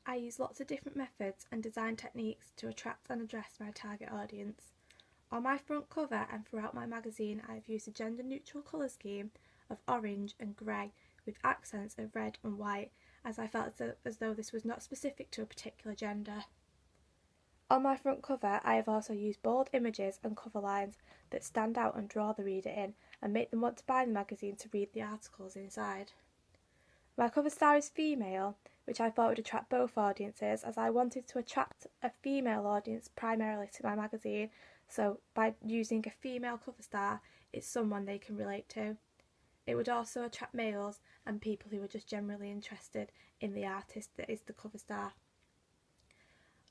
I use lots of different methods and design techniques to attract and address my target audience. On my front cover and throughout my magazine, I have used a gender-neutral colour scheme of orange and grey with accents of red and white, as I felt as though this was not specific to a particular gender. On my front cover, I have also used bold images and cover lines that stand out and draw the reader in and make them want to buy the magazine to read the articles inside. My cover star is female, which I thought would attract both audiences, as I wanted to attract a female audience primarily to my magazine, so by using a female cover star, it's someone they can relate to. It would also attract males and people who are just generally interested in the artist that is the cover star.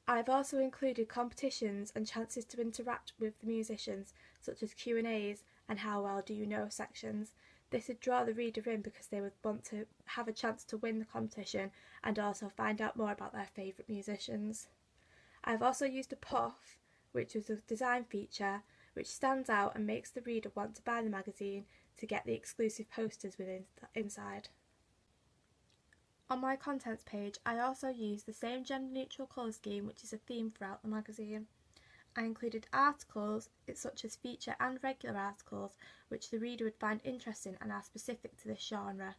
I've also included competitions and chances to interact with the musicians, such as Q&As and how well do you know sections. This would draw the reader in because they would want to have a chance to win the competition and also find out more about their favourite musicians. I've also used a puff, which was a design feature which stands out and makes the reader want to buy the magazine to get the exclusive posters inside. On my contents page, I also used the same gender-neutral colour scheme, which is a theme throughout the magazine. I included articles, such as feature and regular articles, which the reader would find interesting and are specific to this genre.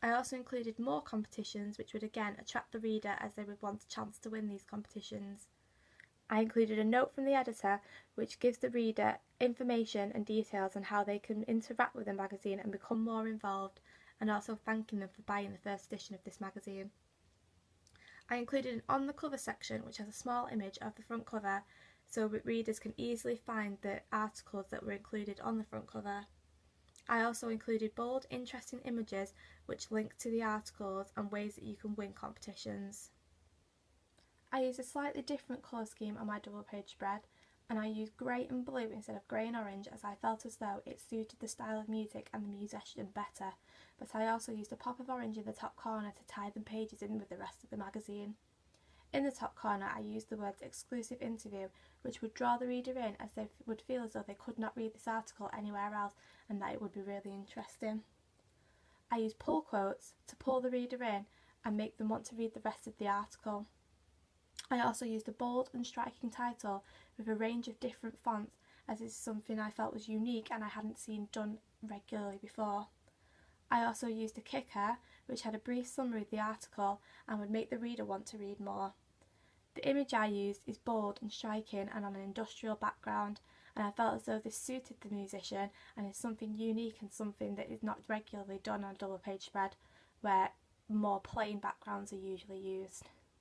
I also included more competitions, which would again attract the reader as they would want a chance to win these competitions. I included a note from the editor, which gives the reader information and details on how they can interact with the magazine and become more involved, and also thanking them for buying the first edition of this magazine. I included an on the cover section which has a small image of the front cover so that readers can easily find the articles that were included on the front cover. I also included bold, interesting images which link to the articles and ways that you can win competitions. I used a slightly different colour scheme on my double page spread, and I used grey and blue instead of grey and orange as I felt as though it suited the style of music and the musician better, but I also used a pop of orange in the top corner to tie the pages in with the rest of the magazine. In the top corner I used the words exclusive interview, which would draw the reader in as they would feel as though they could not read this article anywhere else and that it would be really interesting. I used pull quotes to pull the reader in and make them want to read the rest of the article. I also used a bold and striking title with a range of different fonts, as this is something I felt was unique and I hadn't seen done regularly before. I also used a kicker, which had a brief summary of the article and would make the reader want to read more. The image I used is bold and striking and on an industrial background, and I felt as though this suited the musician and is something unique and something that is not regularly done on a double page spread, where more plain backgrounds are usually used.